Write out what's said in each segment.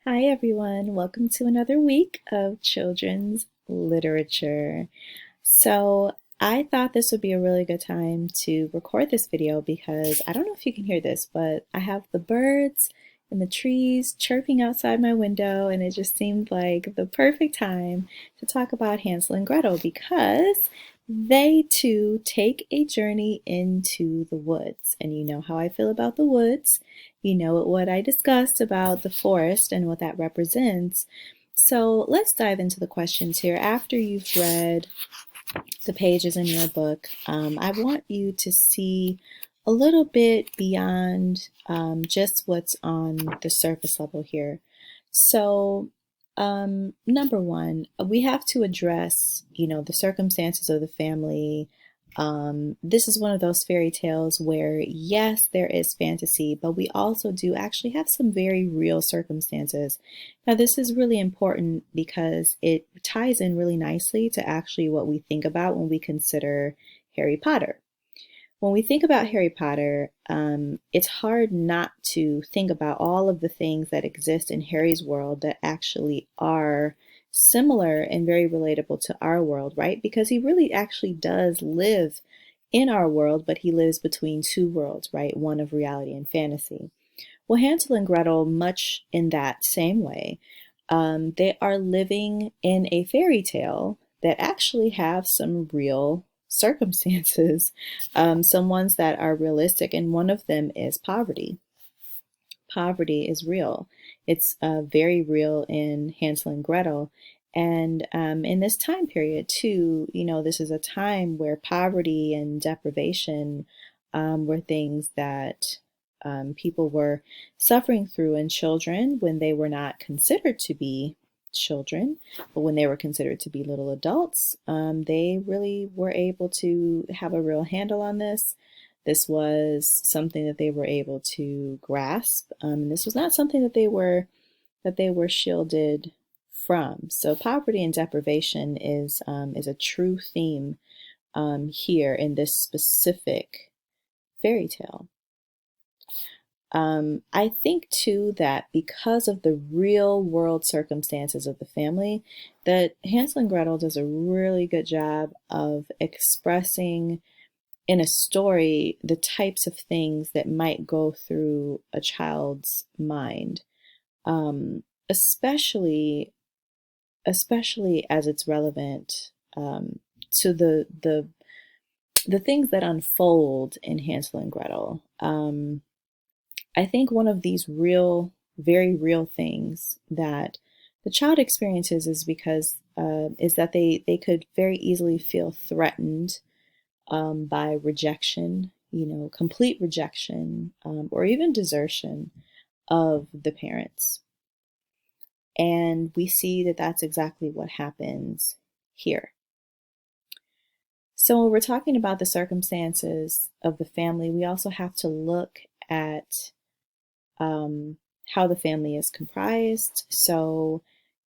Hi, everyone. Welcome to another week of children's literature. So, I thought this would be a really good time to record this video because I don't know if you can hear this, but I have the birds and the trees chirping outside my window, and it just seemed like the perfect time to talk about Hansel and Gretel because they too take a journey into the woods. And you know how I feel about the woods. You know what I discussed about the forest and what that represents. So let's dive into the questions here. After you've read the pages in your book, I want you to see a little bit beyond just what's on the surface level here. So, number one, we have to address, the circumstances of the family. This is one of those fairy tales where, yes, there is fantasy, but we also do actually have some very real circumstances. Now, this is really important because it ties in really nicely to actually what we think about when we consider Harry Potter. When we think about Harry Potter, it's hard not to think about all of the things that exist in Harry's world that actually are similar and very relatable to our world, right? Because he really actually does live in our world, but he lives between two worlds, right? One of reality and fantasy. Well, Hansel and Gretel, much in that same way, they are living in a fairy tale that actually have some real circumstances, some ones that are realistic, and one of them is poverty. Poverty is real. It's very real in Hansel and Gretel. And in this time period, too, this is a time where poverty and deprivation were things that people were suffering through, and children, when they were not considered to be children, but when they were considered to be little adults, they really were able to have a real handle on this. This was something that they were able to grasp. This was not something that they were shielded from. So poverty and deprivation is a true theme here in this specific fairy tale. I think too that because of the real world circumstances of the family, that Hansel and Gretel does a really good job of expressing in a story the types of things that might go through a child's mind, especially as it's relevant to the things that unfold in Hansel and Gretel. I think one of these real, very real things that the child experiences is that they could very easily feel threatened by rejection, complete rejection, or even desertion of the parents. And we see that that's exactly what happens here. So when we're talking about the circumstances of the family, we also have to look at how the family is comprised. So,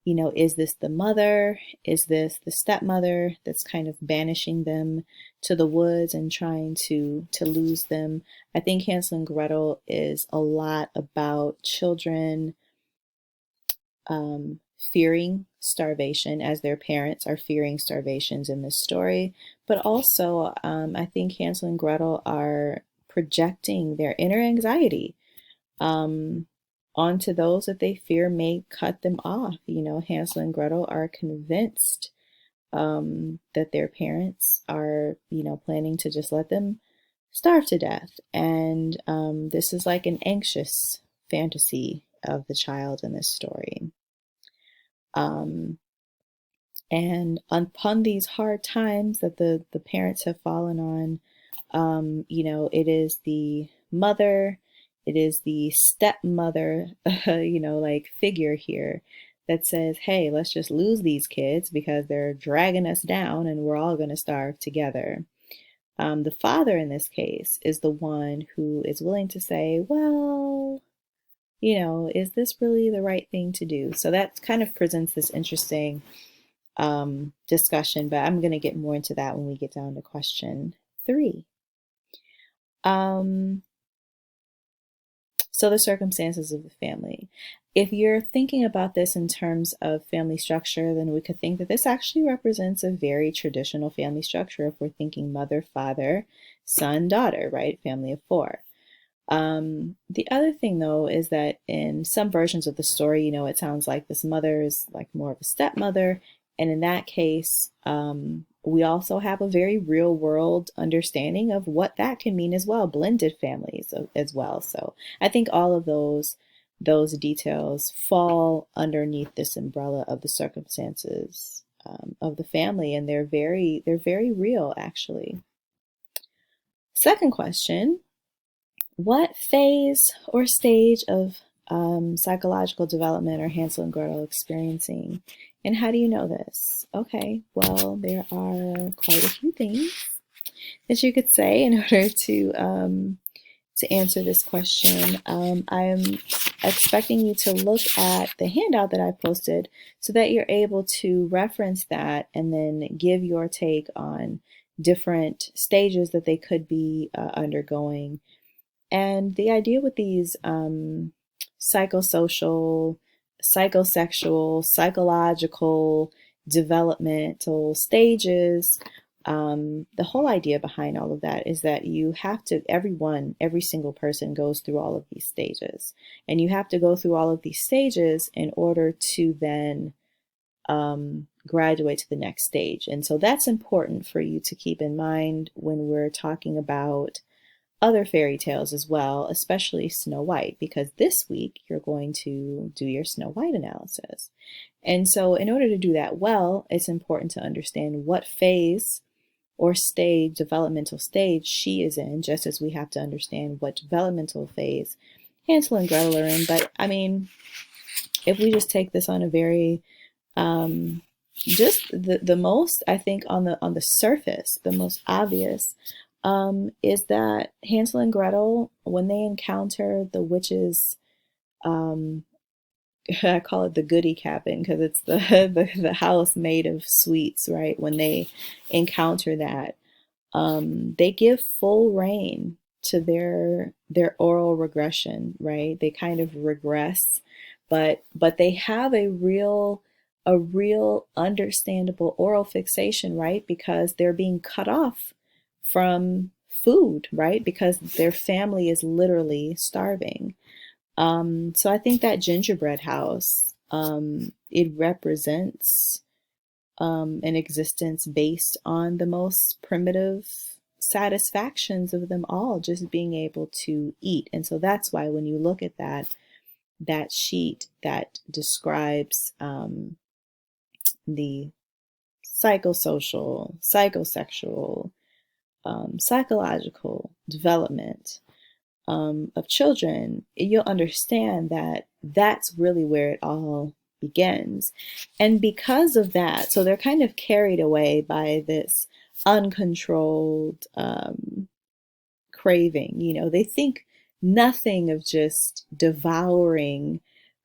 is this the mother? Is this the stepmother that's kind of banishing them to the woods and trying to lose them? I think Hansel and Gretel is a lot about children fearing starvation as their parents are fearing starvations in this story. But also, I think Hansel and Gretel are projecting their inner anxiety um, onto those that they fear may cut them off. Hansel and Gretel are convinced that their parents are, planning to just let them starve to death. And this is like an anxious fantasy of the child in this story. Um, and upon these hard times that the parents have fallen on, it is the mother, it is the stepmother, like figure here that says, hey, let's just lose these kids because they're dragging us down and we're all going to starve together. The father in this case is the one who is willing to say, well, is this really the right thing to do? So that kind of presents this interesting discussion, but I'm going to get more into that when we get down to question 3. Um, So the circumstances of the family. If you're thinking about this in terms of family structure, then we could think that this actually represents a very traditional family structure if we're thinking mother, father, son, daughter, right? Family of four. The other thing, though, is that in some versions of the story, it sounds like this mother is like more of a stepmother. And in that case, we also have a very real world understanding of what that can mean as well, blended families as well. So I think all of those details fall underneath this umbrella of the circumstances of the family, and they're very real, actually. Second question. What phase or stage of psychological development are Hansel and Gretel experiencing? And how do you know this? Okay, well, there are quite a few things that you could say in order to answer this question. I'm expecting you to look at the handout that I posted so that you're able to reference that and then give your take on different stages that they could be undergoing. And the idea with these psychosocial, psychosexual, psychological, developmental stages, the whole idea behind all of that is that you have to, every single person goes through all of these stages. And you have to go through all of these stages in order to then graduate to the next stage. And so that's important for you to keep in mind when we're talking about other fairy tales as well, especially Snow White, because this week you're going to do your Snow White analysis. And so in order to do that well, it's important to understand what phase or stage, developmental stage she is in, just as we have to understand what developmental phase Hansel and Gretel are in. But I mean, if we just take this on a very just the most, I think, on the surface, the most obvious is that Hansel and Gretel, when they encounter the witches, I call it the goody cabin because it's the house made of sweets, right? When they encounter that, they give full reign to their oral regression, right? They kind of regress, but they have a real understandable oral fixation, right? Because they're being cut off from food, right? Because their family is literally starving. So I think that gingerbread house, it represents an existence based on the most primitive satisfactions of them all, just being able to eat. And so that's why when you look at that sheet that describes the psychosocial, psychosexual, psychological development of children, you'll understand that that's really where it all begins. And because of that, so they're kind of carried away by this uncontrolled craving. They think nothing of just devouring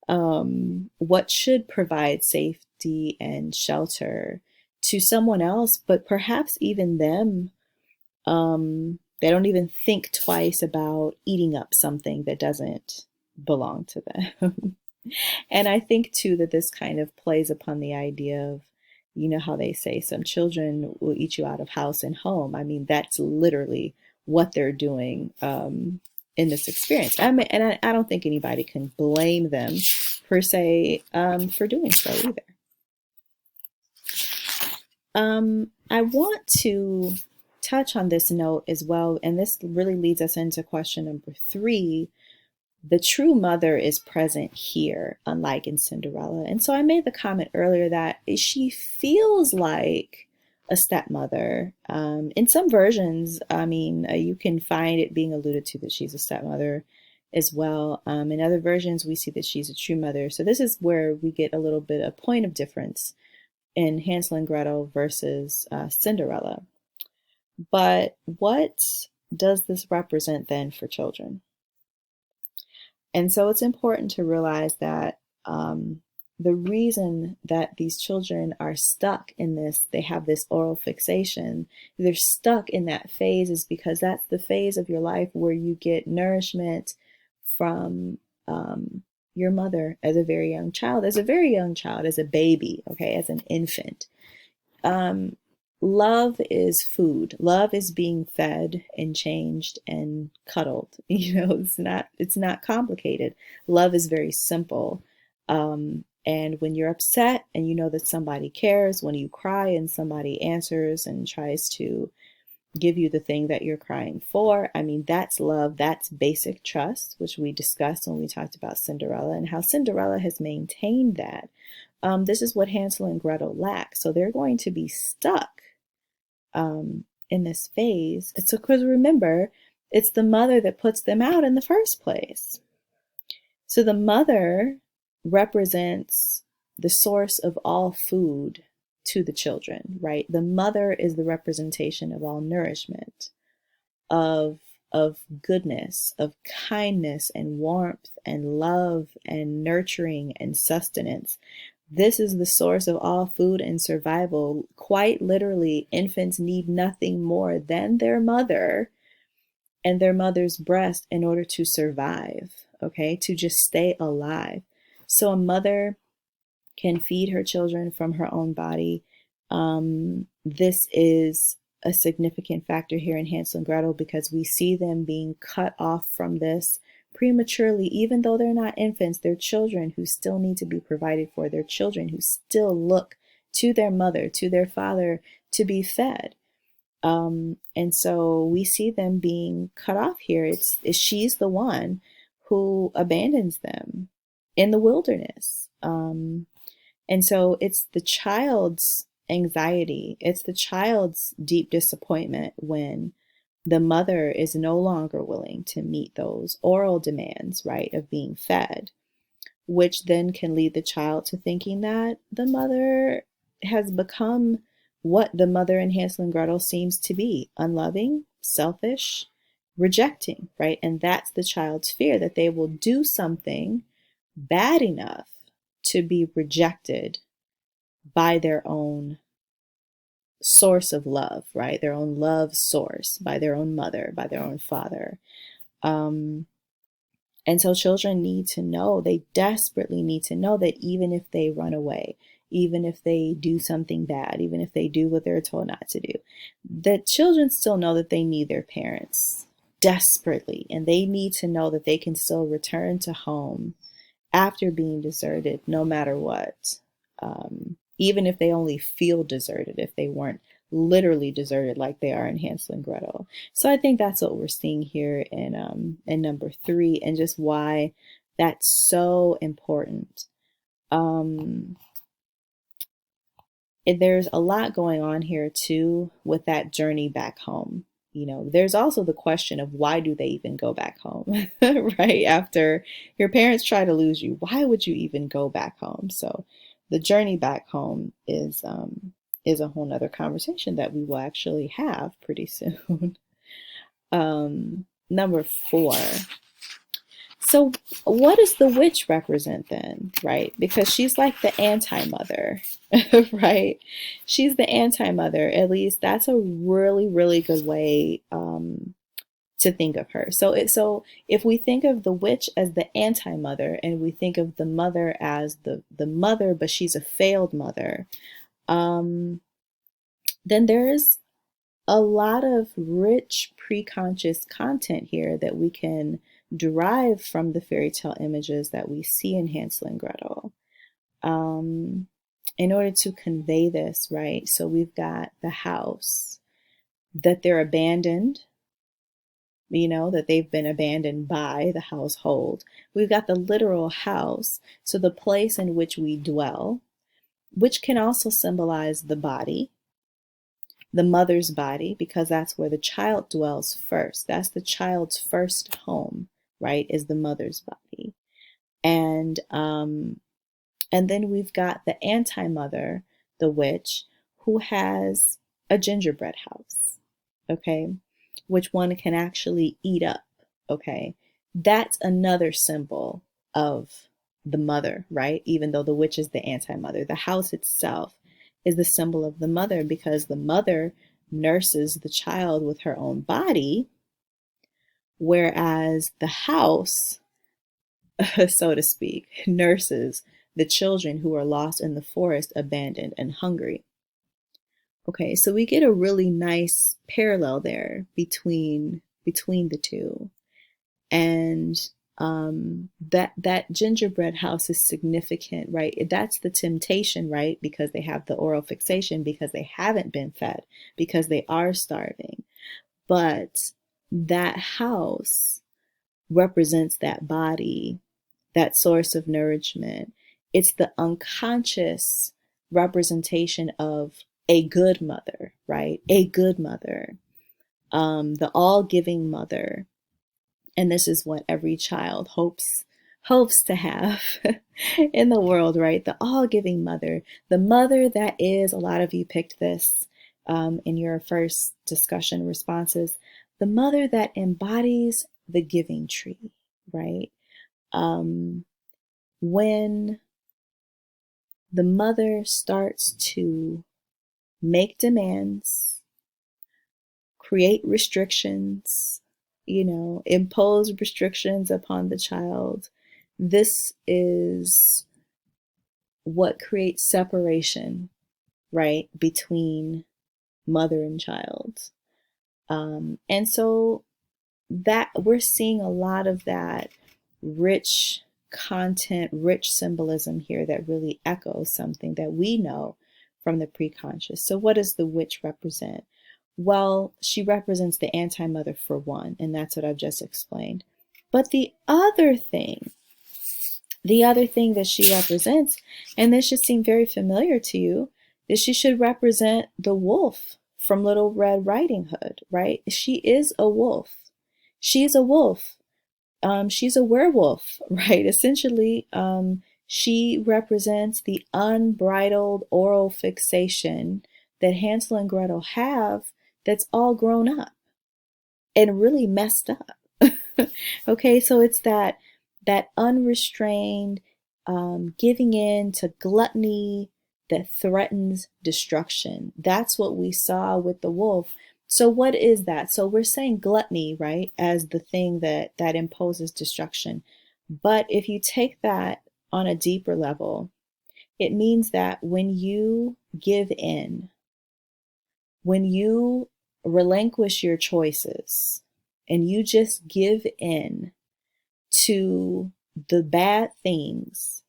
what should provide safety and shelter to someone else, but perhaps even them. They don't even think twice about eating up something that doesn't belong to them. And I think too that this kind of plays upon the idea of, how they say some children will eat you out of house and home. I mean, that's literally what they're doing in this experience. I mean, and I don't think anybody can blame them per se for doing so either. I want to touch on this note as well, and this really leads us into question number 3. The true mother is present here, unlike in Cinderella. And so I made the comment earlier that she feels like a stepmother. In some versions, I mean, you can find it being alluded to that she's a stepmother as well. In other versions, we see that she's a true mother. So this is where we get a little bit a point of difference in Hansel and Gretel versus Cinderella. But what does this represent then for children? And so it's important to realize that the reason that these children are stuck in this, they have this oral fixation, they're stuck in that phase is because that's the phase of your life where you get nourishment from your mother as a very young child, as a baby, okay, as an infant. Um, Love is food. Love is being fed and changed and cuddled. It's not complicated. Love is very simple. And when you're upset and you know that somebody cares, when you cry and somebody answers and tries to give you the thing that you're crying for, I mean, that's love. That's basic trust, which we discussed when we talked about Cinderella and how Cinderella has maintained that. This is what Hansel and Gretel lack. So they're going to be stuck in this phase. So, because remember, it's the mother that puts them out in the first place. So the mother represents the source of all food to the children, right? The mother is the representation of all nourishment, of goodness, of kindness and warmth and love and nurturing and sustenance. This is the source of all food and survival. Quite literally, infants need nothing more than their mother and their mother's breast in order to survive, okay? To just stay alive. So a mother can feed her children from her own body. This is a significant factor here in Hansel and Gretel because we see them being cut off from this prematurely. Even though they're not infants, they're children who still need to be provided for. They're children who still look to their mother, to their father to be fed. And so we see them being cut off here. She's the one who abandons them in the wilderness. And so it's the child's anxiety, it's the child's deep disappointment when the mother is no longer willing to meet those oral demands, right, of being fed, which then can lead the child to thinking that the mother has become what the mother in Hansel and Gretel seems to be: unloving, selfish, rejecting, right? And that's the child's fear, that they will do something bad enough to be rejected by their own source of love, right? Their own love source, by their own mother, by their own father. And so children need to know, they desperately need to know that even if they run away, even if they do something bad, even if they do what they're told not to do, that children still know that they need their parents desperately. And they need to know that they can still return to home after being deserted, no matter what. Even if they only feel deserted, if they weren't literally deserted like they are in Hansel and Gretel. So I think that's what we're seeing here in number 3, and just why that's so important. There's a lot going on here too with that journey back home. There's also the question of, why do they even go back home, right? After your parents try to lose you, why would you even go back home? So the journey back home is a whole nother conversation that we will actually have pretty soon. Number 4. So what does the witch represent then, right? Because she's like the anti-mother, right? She's the anti-mother. At least that's a really, really good way to think of her. So if we think of the witch as the anti-mother, and we think of the mother as the mother, but she's a failed mother, then there's a lot of rich preconscious content here that we can derive from the fairy tale images that we see in Hansel and Gretel, in order to convey this, right? So we've got the house, that they're abandoned, that they've been abandoned by the household. We've got the literal house, so the place in which we dwell, which can also symbolize the body, the mother's body, because that's where the child dwells first. That's the child's first home, right, is the mother's body. And then we've got the anti-mother, the witch, who has a gingerbread house, okay, which one can actually eat up, okay? That's another symbol of the mother, right? Even though the witch is the anti-mother, the house itself is the symbol of the mother, because the mother nurses the child with her own body, whereas the house so to speak, nurses the children who are lost in the forest, abandoned and hungry. Okay, so we get a really nice parallel there between the two. And that gingerbread house is significant, right? That's the temptation, right? Because they have the oral fixation, because they haven't been fed, because they are starving. But that house represents that body, that source of nourishment. It's the unconscious representation of a good mother, right? A good mother, the all-giving mother. And this is what every child hopes to have in the world, right? The all-giving mother, the mother that is, a lot of you picked this in your first discussion responses, the mother that embodies the giving tree, right? When the mother starts to make demands, create restrictions, impose restrictions upon the child, this is what creates separation, right, between mother and child. And so that we're seeing a lot of that rich content, rich symbolism here that really echoes something that we know from the preconscious. So what does the witch represent? Well, she represents the anti-mother for one, and that's what I've just explained. But the other thing that she represents, and this should seem very familiar to you, is she should represent the wolf from Little Red Riding Hood, right? She is a wolf. She's a wolf. She's a werewolf, right? Essentially, she represents the unbridled oral fixation that Hansel and Gretel have that's all grown up and really messed up. Okay, so it's that unrestrained giving in to gluttony that threatens destruction. That's what we saw with the wolf. So what is that? So we're saying gluttony, right, as the thing that imposes destruction. But if you take that on a deeper level, it means that when you give in, when you relinquish your choices and you just give in to the bad things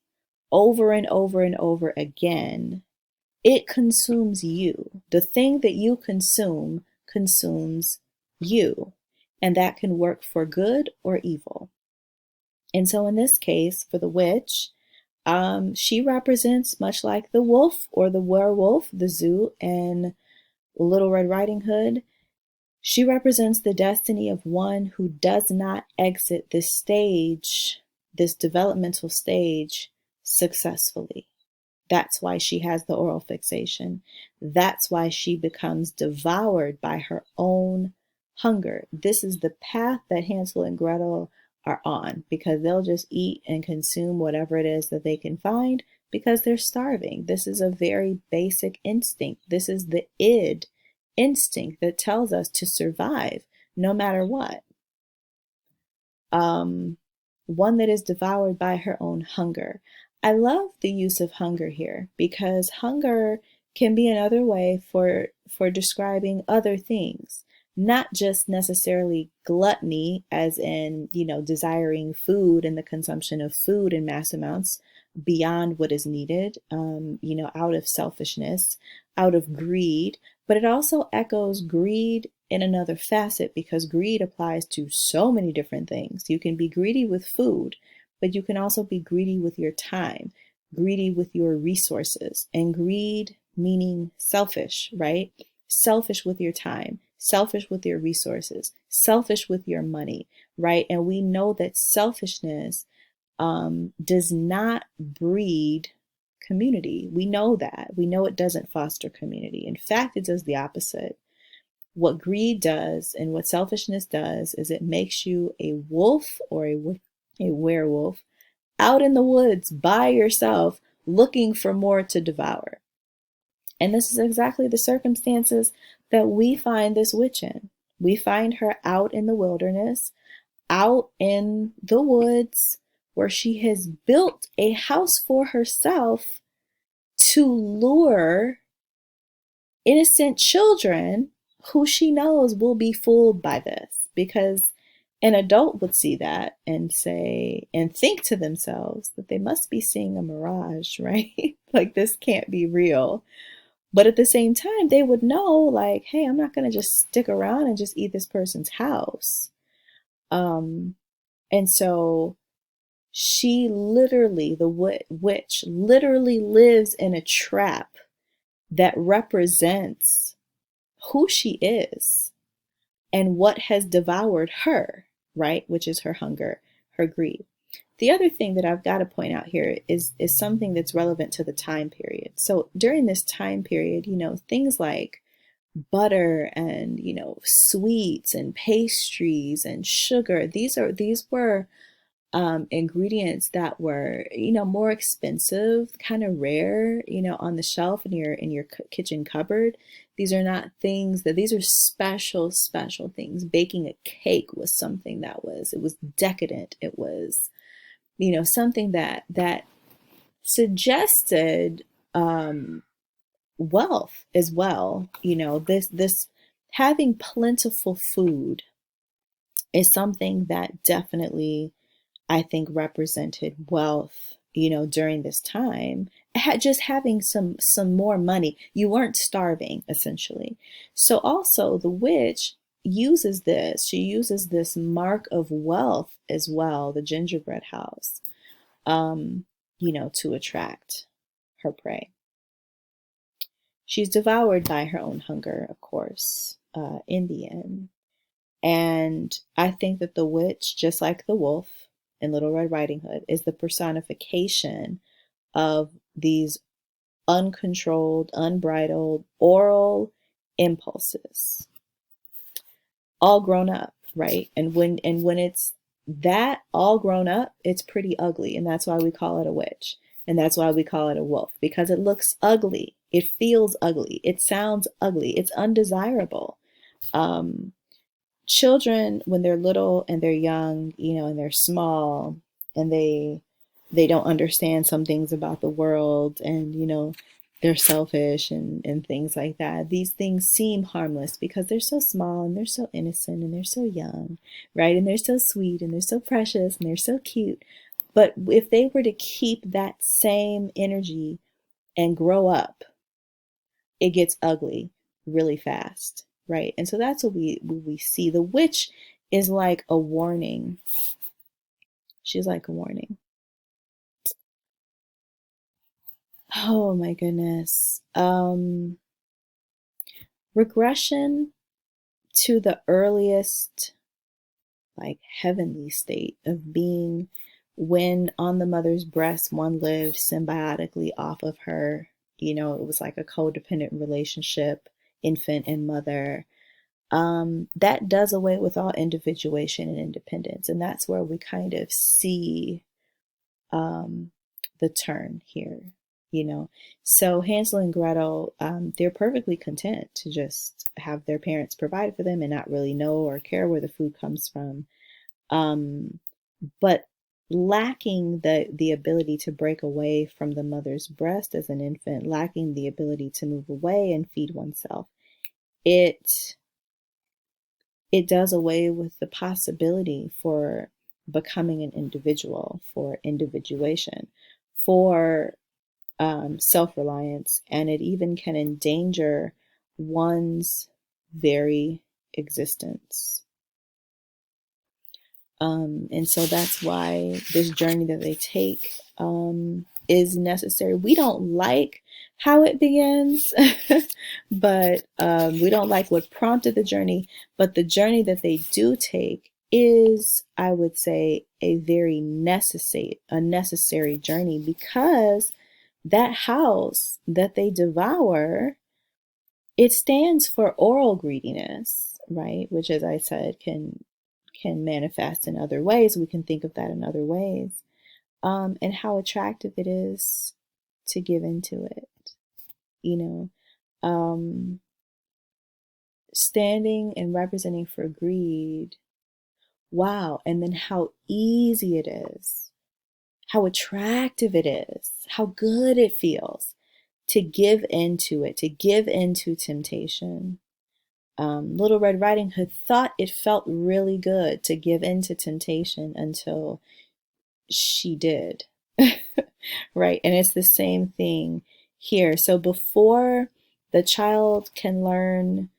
over and over and over again, it consumes you. The thing that you consume consumes you, and that can work for good or evil. And so in this case, for the witch, she represents, much like the wolf or the werewolf, the zoo, and Little Red Riding Hood, she represents the destiny of one who does not exit this stage, this developmental stage, successfully. That's why she has the oral fixation. That's why she becomes devoured by her own hunger. This is the path that Hansel and Gretel are on, because they'll just eat and consume whatever it is that they can find because they're starving. This is a very basic instinct. This is the id instinct that tells us to survive no matter what. One that is devoured by her own hunger. I love the use of hunger here because hunger can be another way for describing other things, not just necessarily gluttony as in, desiring food and the consumption of food in mass amounts beyond what is needed, out of selfishness, out of greed, but it also echoes greed in another facet because greed applies to so many different things. You can be greedy with food, but you can also be greedy with your time, greedy with your resources, and greed meaning selfish, right? Selfish with your time, selfish with your resources, selfish with your money, right? And we know that selfishness does not breed community. We know that. We know it doesn't foster community. In fact, it does the opposite. What greed does and what selfishness does is it makes you a wolf or a werewolf out in the woods by yourself looking for more to devour. And this is exactly the circumstances that we find this witch in. We find her out in the wilderness, out in the woods, where she has built a house for herself to lure innocent children who she knows will be fooled by this, because an adult would see that and say and think to themselves that they must be seeing a mirage, right? Like, this can't be real. But at the same time, they would know, like, hey, I'm not going to just stick around and just eat this person's house. And so she literally, the witch literally lives in a trap that represents who she is and what has devoured her, right? Which is her hunger, her greed. The other thing that I've got to point out here is something that's relevant to the time period. So during this time period, things like butter and, sweets and pastries and sugar, these were ingredients that were, more expensive, kind of rare, on the shelf in your kitchen cupboard. These are not things that these are special things. Baking a cake was something that it was decadent. It was, something that suggested wealth as well. This having plentiful food is something that definitely, I think, represented wealth, during this time. Just having some more money. You weren't starving, essentially. So also the witch she uses this mark of wealth as well, the gingerbread house, to attract her prey. She's devoured by her own hunger, of course, in the end. And I think that the witch, just like the wolf in Little Red Riding Hood, is the personification of these uncontrolled, unbridled oral impulses, all grown up, right? And when it's that all grown up, it's pretty ugly, and that's why we call it a witch, and that's why we call it a wolf, because it looks ugly, it feels ugly, it sounds ugly, it's undesirable. Children, when they're little and they're young, and they're small, and they don't understand some things about the world, and they're selfish and things like that. These things seem harmless because they're so small and they're so innocent and they're so young, right? And they're so sweet and they're so precious and they're so cute. But if they were to keep that same energy and grow up, it gets ugly really fast, right? And so that's what we see. The witch is like a warning. She's like a warning. Oh my goodness. Regression to the earliest, like, heavenly state of being, when on the mother's breast one lived symbiotically off of her. It was like a codependent relationship, infant and mother. That does away with all individuation and independence. And that's where we kind of see the turn here, So Hansel and Gretel, they're perfectly content to just have their parents provide for them and not really know or care where the food comes from. But lacking the ability to break away from the mother's breast as an infant, lacking the ability to move away and feed oneself, it does away with the possibility for becoming an individual, for individuation, for self-reliance, and it even can endanger one's very existence. And so that's why this journey that they take is necessary. We don't like how it begins, but we don't like what prompted the journey. But the journey that they do take is, I would say, a very necessary journey, because that house that they devour, it stands for oral greediness, right? Which, as I said, can manifest in other ways. We can think of that in other ways. And how attractive it is to give into it, standing and representing for greed. Wow. And then how easy it is how attractive it is, how good it feels to give into it, to give into temptation. Little Red Riding Hood thought it felt really good to give into temptation until she did. Right? And it's the same thing here. So before the child can learn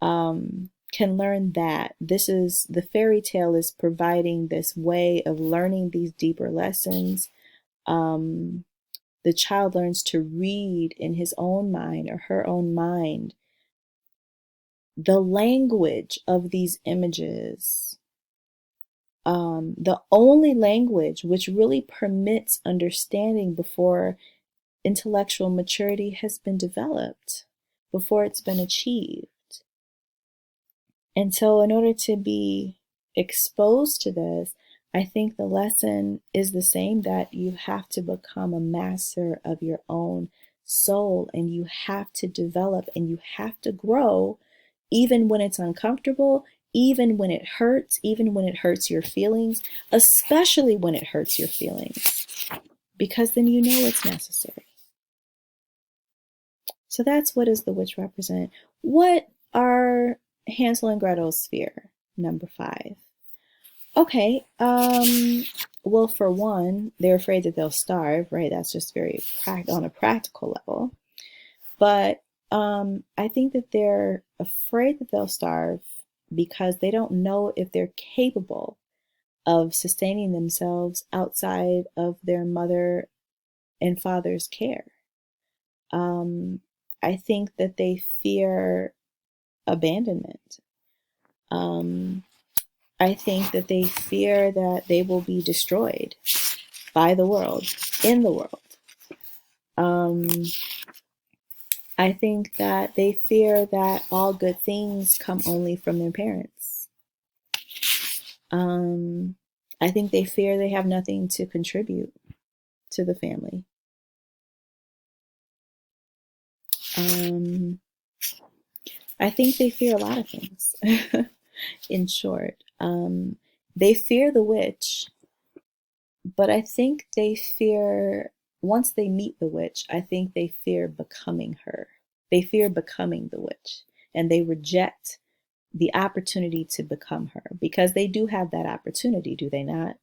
that this is the fairy tale is providing this way of learning these deeper lessons. The child learns to read in his own mind or her own mind the language of these images, the only language which really permits understanding before intellectual maturity has been developed, before it's been achieved. And so, in order to be exposed to this, I think the lesson is the same, that you have to become a master of your own soul, and you have to develop and you have to grow, even when it's uncomfortable, even when it hurts, even when it hurts your feelings, especially when it hurts your feelings, because then you know it's necessary. So that's what does the witch represent? What are Hansel and Gretel's fear? Number 5. Okay, well, for one, they're afraid that they'll starve, right? That's just very on a practical level. But I think that they're afraid that they'll starve because they don't know if they're capable of sustaining themselves outside of their mother and father's care. I think that they fear abandonment. I think that they fear that they will be destroyed by the world, in the world. I think that they fear that all good things come only from their parents. I think they fear they have nothing to contribute to the family. I think they fear a lot of things. In short, they fear the witch, but I think they fear, once they meet the witch, I think they fear becoming her. They fear becoming the witch, and they reject the opportunity to become her, because they do have that opportunity, do they not?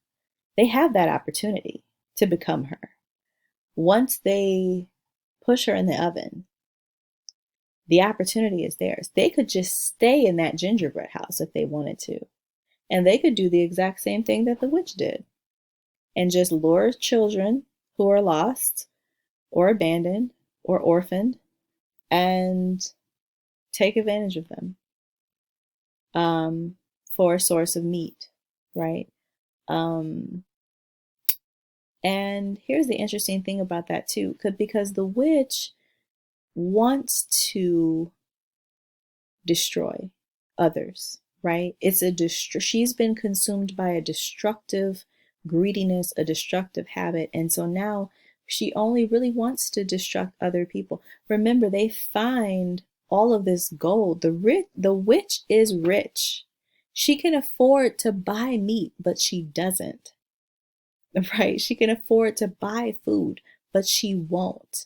They have that opportunity to become her. Once they push her in the oven, the opportunity is theirs. They could just stay in that gingerbread house if they wanted to. And they could do the exact same thing that the witch did and just lure children who are lost or abandoned or orphaned and take advantage of them for a source of meat, right? And here's the interesting thing about that too, because the witch wants to destroy others, right? She's been consumed by a destructive greediness, a destructive habit, and so now she only really wants to destruct other people. Remember, they find all of this gold. The witch is rich. She can afford to buy meat, but she doesn't. Right? She can afford to buy food, but she won't.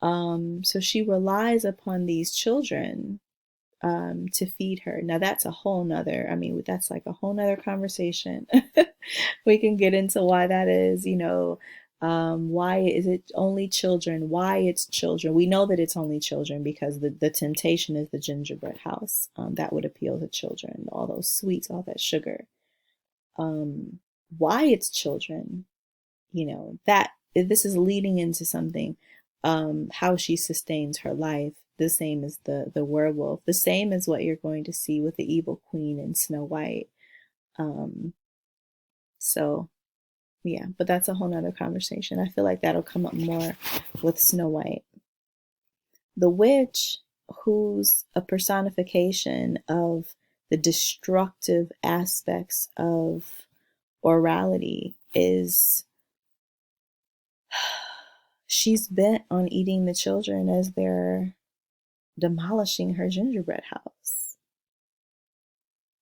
So she relies upon these children to feed her. Now that's a whole nother, that's like a whole nother conversation. We can get into why that is, why is it only children? Why it's children? We know that it's only children because the temptation is the gingerbread house. That would appeal to children, all those sweets, all that sugar. Why it's children, that this is leading into something, how she sustains her life. The same as the werewolf, the same as what you're going to see with the evil queen in Snow White. So yeah, but that's a whole nother conversation. I feel like that'll come up more with Snow White. The witch, who's a personification of the destructive aspects of orality, she's bent on eating the children as they're demolishing her gingerbread house.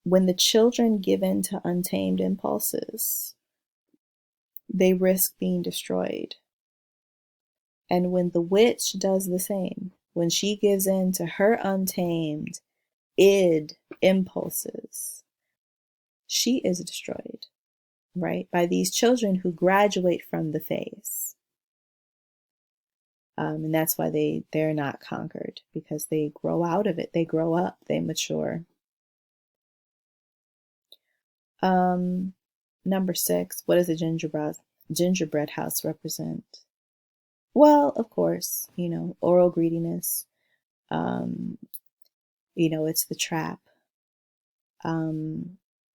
When the children give in to untamed impulses, they risk being destroyed. And when the witch does the same, when she gives in to her untamed id impulses, she is destroyed, right? By these children who graduate from the phase. And that's why they're not conquered, because they grow out of it. They grow up, they mature. Number 6, what does a gingerbread house represent? Well, of course, oral greediness. It's the trap.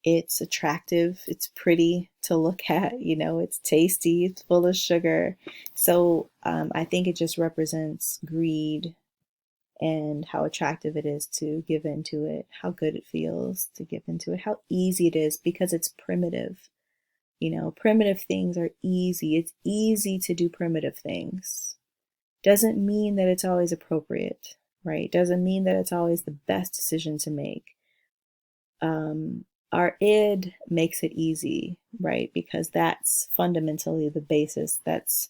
It's attractive, it's pretty to look at, it's tasty, it's full of sugar. So I think it just represents greed and how attractive it is to give into it, how good it feels to give into it, how easy it is because it's primitive. Primitive things are easy. It's easy to do primitive things. Doesn't mean that it's always appropriate, right? Doesn't mean that it's always the best decision to make. Our id makes it easy, right? Because that's fundamentally the basis. That's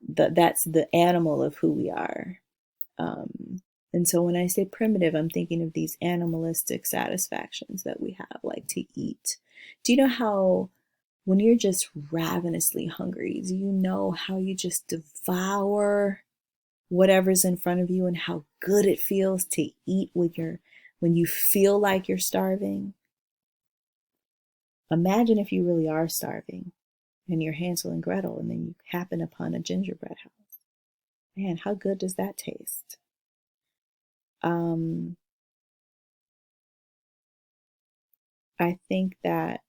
the animal of who we are. And so when I say primitive, I'm thinking of these animalistic satisfactions that we have, like to eat. Do you know how when you're just ravenously hungry, do you know how you just devour whatever's in front of you and how good it feels to eat when you feel like you're starving? Imagine if you really are starving and you're Hansel and Gretel and then you happen upon a gingerbread house. Man, how good does that taste? I think that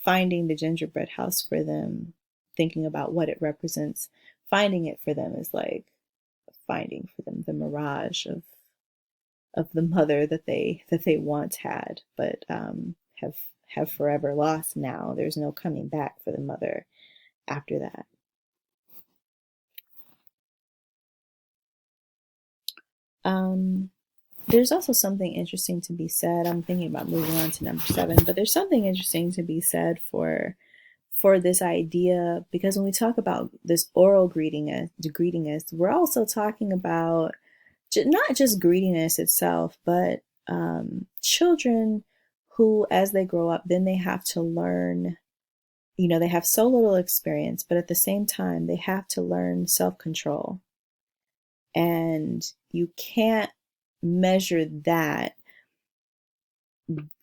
finding the gingerbread house for them, thinking about what it represents, finding it for them is like finding for them the mirage of the mother that they once had, but have forever lost now. There's no coming back for the mother after that. There's also something interesting to be said. I'm thinking about moving on to number 7, but there's something interesting to be said for this idea, because when we talk about this oral greediness, we're also talking about not just greediness itself, but children who, as they grow up, then they have to learn, they have so little experience, but at the same time, they have to learn self-control. And you can't measure that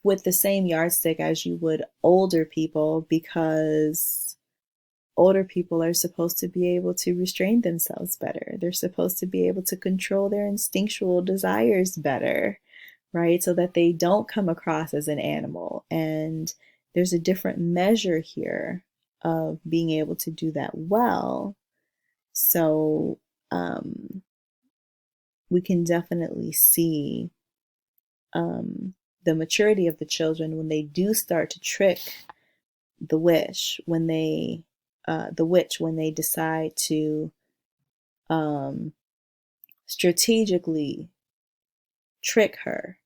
with the same yardstick as you would older people, because older people are supposed to be able to restrain themselves better. They're supposed to be able to control their instinctual desires better, right? So that they don't come across as an animal. And there's a different measure here of being able to do that well. So we can definitely see the maturity of the children when they do start to trick the witch, when they decide to strategically trick her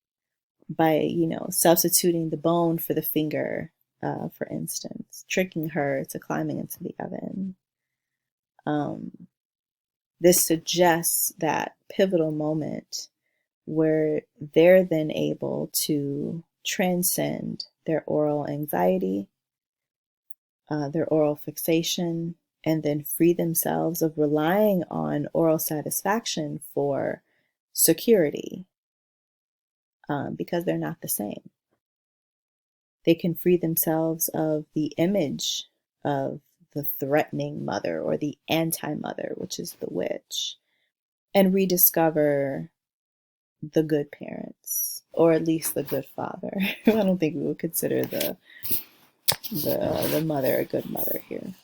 by, substituting the bone for the finger, for instance, tricking her to climbing into the oven. This suggests that pivotal moment where they're then able to transcend their oral anxiety, their oral fixation, and then free themselves of relying on oral satisfaction for security, because they're not the same. They can free themselves of the image of the threatening mother or the anti-mother, which is the witch, and rediscover the good parents, or at least the good father. I don't think we would consider the mother a good mother here.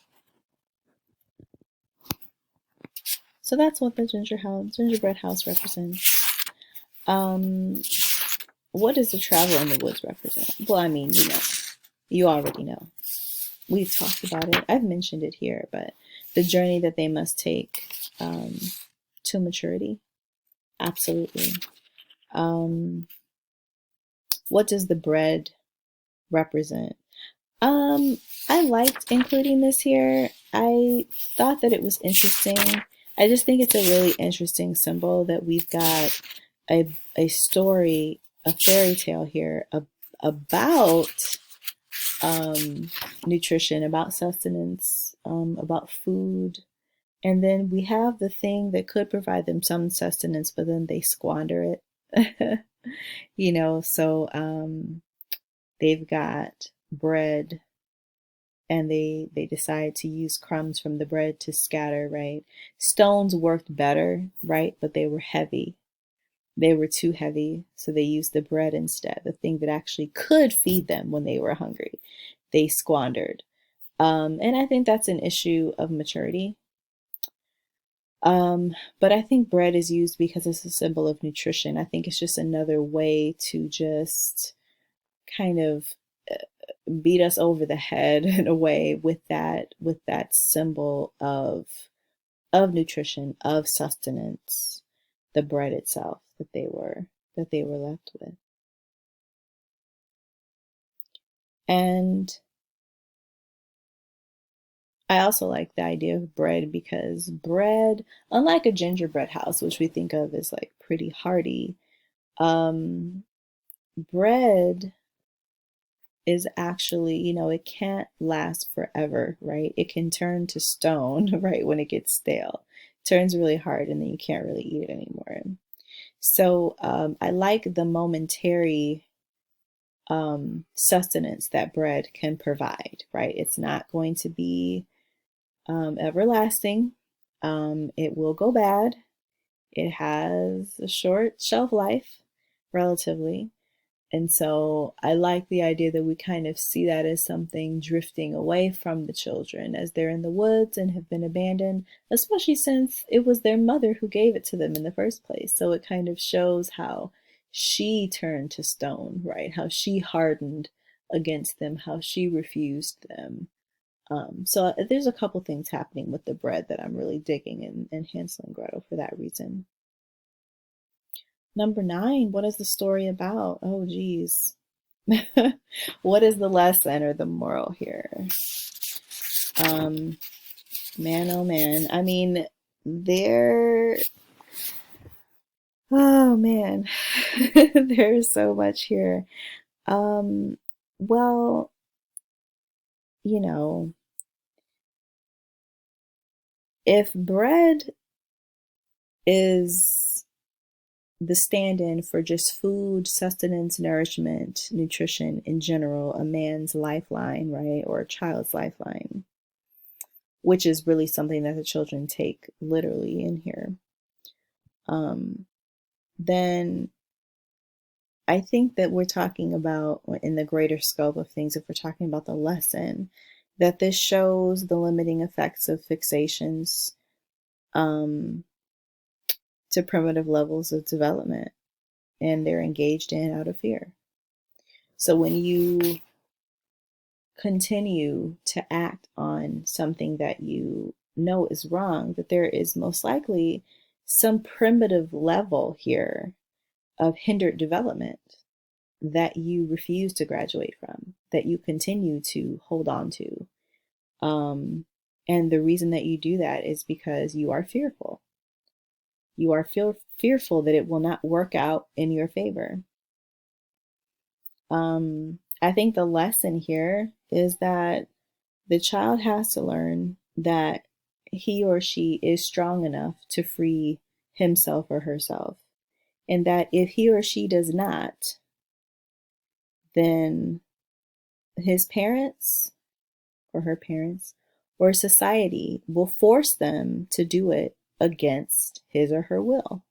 So that's what the gingerbread house represents. What does the travel in the woods represent? Well, I mean, you already know. We've talked about it. I've mentioned it here, but the journey that they must take to maturity. Absolutely. What does the bread represent? I liked including this here. I thought that it was interesting. I just think it's a really interesting symbol that we've got a story, a fairy tale here about nutrition, about sustenance, about food. And then we have the thing that could provide them some sustenance, but then they squander it. So they've got bread and they decide to use crumbs from the bread to scatter, right? Stones worked better, right? But they were heavy. They were too heavy, so they used the bread instead, the thing that actually could feed them when they were hungry. They squandered. And I think that's an issue of maturity. But I think bread is used because it's a symbol of nutrition. I think it's just another way to just kind of beat us over the head in a way with that symbol of nutrition, of sustenance, the bread itself that they were left with. And I also like the idea of bread because bread, unlike a gingerbread house, which we think of as like pretty hearty, um, bread is actually, it can't last forever, right? It can turn to stone, right, when it gets stale. It turns really hard and then you can't really eat it anymore. So I like the momentary sustenance that bread can provide, right? It's not going to be everlasting. It will go bad. It has a short shelf life, relatively. And so I like the idea that we kind of see that as something drifting away from the children as they're in the woods and have been abandoned, especially since it was their mother who gave it to them in the first place. So it kind of shows how she turned to stone, right? How she hardened against them, how she refused them. So there's a couple things happening with the bread that I'm really digging in Hansel and Gretel for that reason. Number 9, what is the story about? Oh, geez. What is the lesson or the moral here? Um, Man, oh man. I mean, there, oh man, there's so much here. Um, well, you know, if bread is the stand-in for just food, sustenance, nourishment, nutrition in general, a man's lifeline, right, or a child's lifeline, which is really something that the children take literally in here, um, then I think that we're talking about, in the greater scope of things, if we're talking about the lesson, that this shows the limiting effects of fixations um, to primitive levels of development, and they're engaged in out of fear. So when you continue to act on something that you know is wrong, that there is most likely some primitive level here of hindered development that you refuse to graduate from, that you continue to hold on to. And the reason that you do that is because you are fearful. You are fearful that it will not work out in your favor. I think the lesson here is that the child has to learn that he or she is strong enough to free himself or herself. And that if he or she does not, then his parents or her parents or society will force them to do it against his or her will.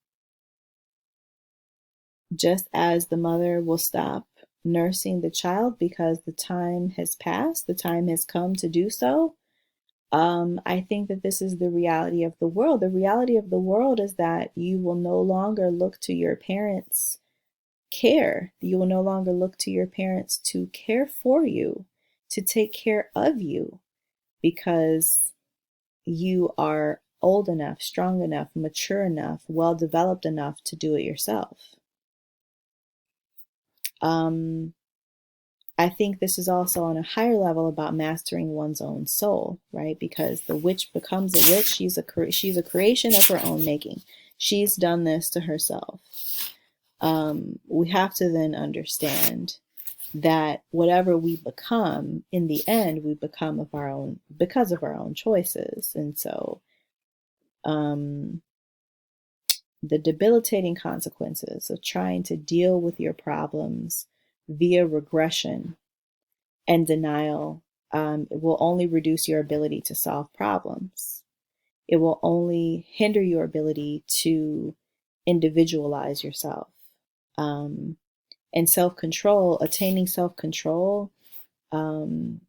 Just as the mother will stop nursing the child because the time has passed, the time has come to do so. I think that this is the reality of the world. The reality of the world is that you will no longer look to your parents' care. You will no longer look to your parents to care for you, to take care of you, because you are old enough, strong enough, mature enough, well developed enough to do it yourself. Um, I think this is also on a higher level about mastering one's own soul, right? Because the witch becomes a witch. She's a creation of her own making. She's done this to herself. We have to then understand that whatever we become, in the end, we become of our own because of our own choices. And so, the debilitating consequences of trying to deal with your problems via regression and denial, it will only reduce your ability to solve problems. It will only hinder your ability to individualize yourself. And self-control, attaining self-control, um,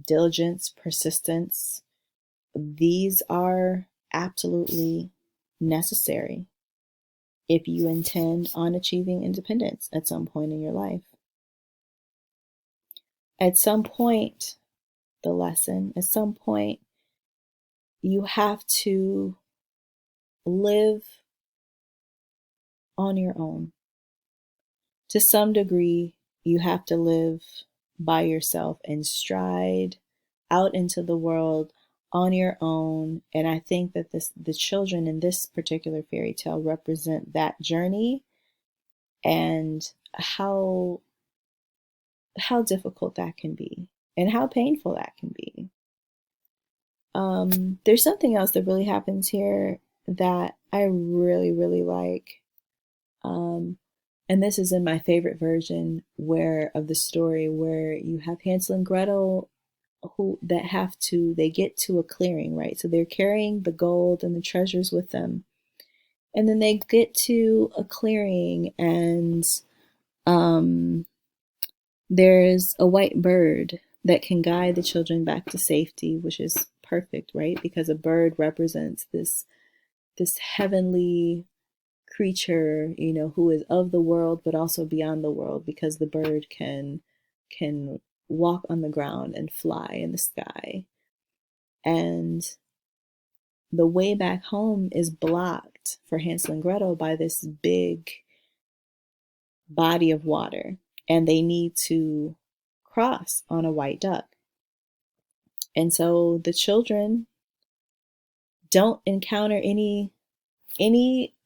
diligence, persistence, these are absolutely necessary if you intend on achieving independence at some point in your life. At some point, at some point, you have to live on your own. To some degree, you have to live by yourself and stride out into the world on your own. And I think that the children in this particular fairy tale represent that journey, and how difficult that can be and how painful that can be. There's something else that really happens here that I really, really like. And this is in my favorite version of the story, where you have Hansel and Gretel they get to a clearing, right? So they're carrying the gold and the treasures with them. And then they get to a clearing, and there's a white bird that can guide the children back to safety, which is perfect, right? Because a bird represents this heavenly creature, who is of the world but also beyond the world, because the bird can walk on the ground and fly in the sky. And the way back home is blocked for Hansel and Gretel by this big body of water, and they need to cross on a white duck. And so the children don't encounter any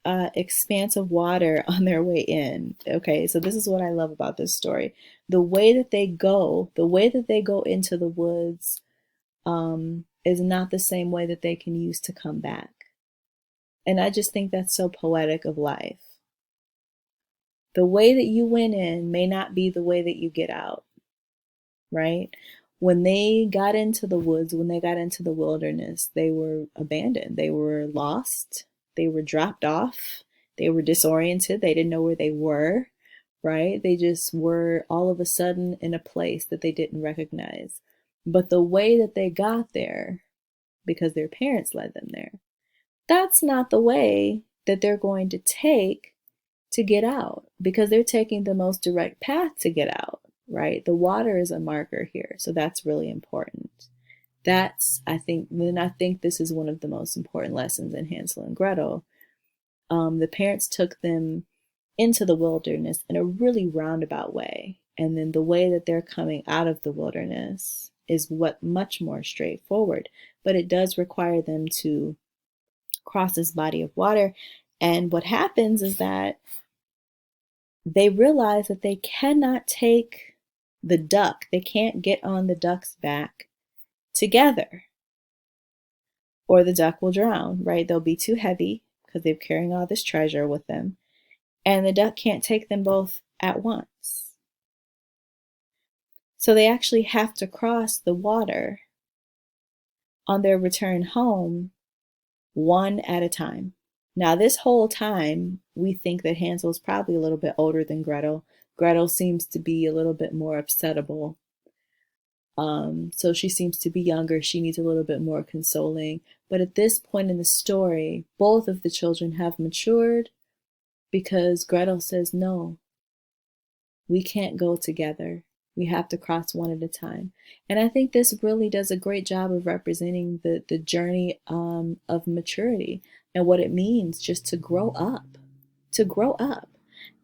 expanse of water on their way in. Okay, so this is what I love about this story. The way that they go into the woods is not the same way that they can use to come back. And I just think that's so poetic of life. The way that you went in may not be the way that you get out, right? When they got into the woods, when they got into the wilderness, they were abandoned. They were lost. They were dropped off. They were disoriented. They didn't know where they were, right? They just were all of a sudden in a place that they didn't recognize. But the way that they got there, because their parents led them there, that's not the way that they're going to take to get out, because they're taking the most direct path to get out, right? The water is a marker here. So that's really important. I think this is one of the most important lessons in Hansel and Gretel. The parents took them into the wilderness in a really roundabout way. And then the way that they're coming out of the wilderness is much more straightforward, but it does require them to cross this body of water. And what happens is that they realize that they cannot take the duck, they can't get on the duck's back together, or the duck will drown, right? They'll be too heavy because they're carrying all this treasure with them, and the duck can't take them both at once. So they actually have to cross the water on their return home, one at a time. Now, this whole time, we think that Hansel's probably a little bit older than Gretel. Gretel seems to be a little bit more upsettable. So she seems to be younger. She needs a little bit more consoling. But at this point in the story, both of the children have matured, because Gretel says, no, we can't go together. We have to cross one at a time. And I think this really does a great job of representing the journey of maturity and what it means just to grow up,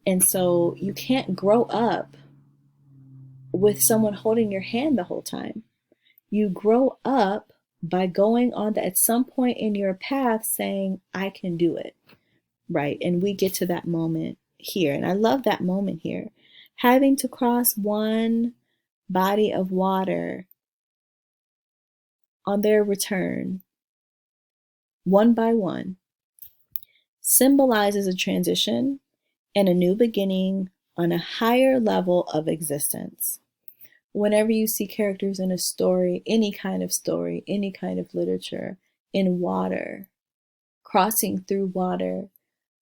And so you can't grow up with someone holding your hand the whole time. You grow up by going on at some point in your path saying, I can do it, right? And we get to that moment here. And I love that moment here. Having to cross one body of water on their return, one by one, symbolizes a transition and a new beginning on a higher level of existence. Whenever you see characters in a story, any kind of literature, in water, crossing through water,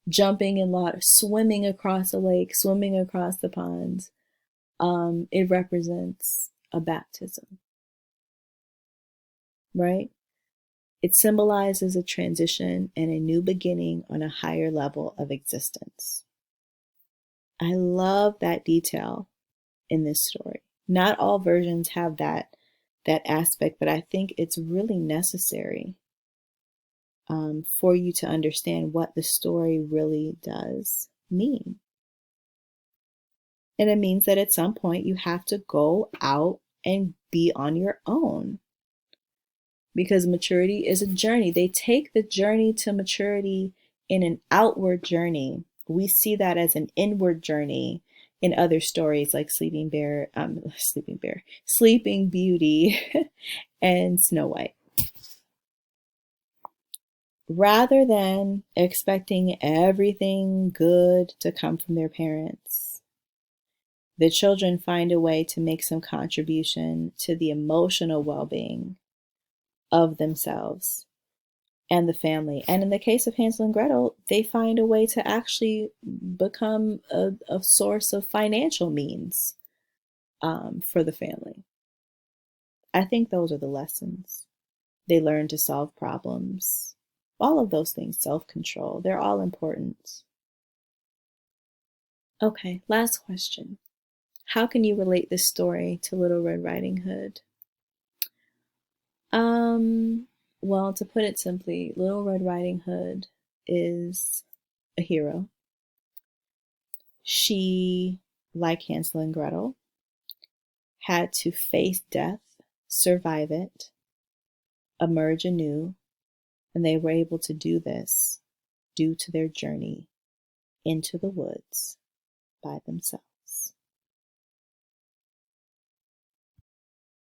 jumping in water, swimming across a lake, swimming across the ponds, it represents a baptism, right? It symbolizes a transition and a new beginning on a higher level of existence. I love that detail in this story. Not all versions have that aspect, but I think it's really necessary for you to understand what the story really does mean. And it means that at some point you have to go out and be on your own, because maturity is a journey. They take the journey to maturity in an outward journey. We see that as an inward journey in other stories like Sleeping Beauty and Snow White. Rather than expecting everything good to come from their parents, the children find a way to make some contribution to the emotional well-being of themselves and the family. And in the case of Hansel and Gretel, they find a way to actually become a source of financial means for the family. I think those are the lessons. They learn to solve problems. All of those things, self-control, they're all important. Okay, last question. How can you relate this story to Little Red Riding Hood? Well, to put it simply, Little Red Riding Hood is a hero. She, like Hansel and Gretel, had to face death, survive it, emerge anew, and they were able to do this due to their journey into the woods by themselves.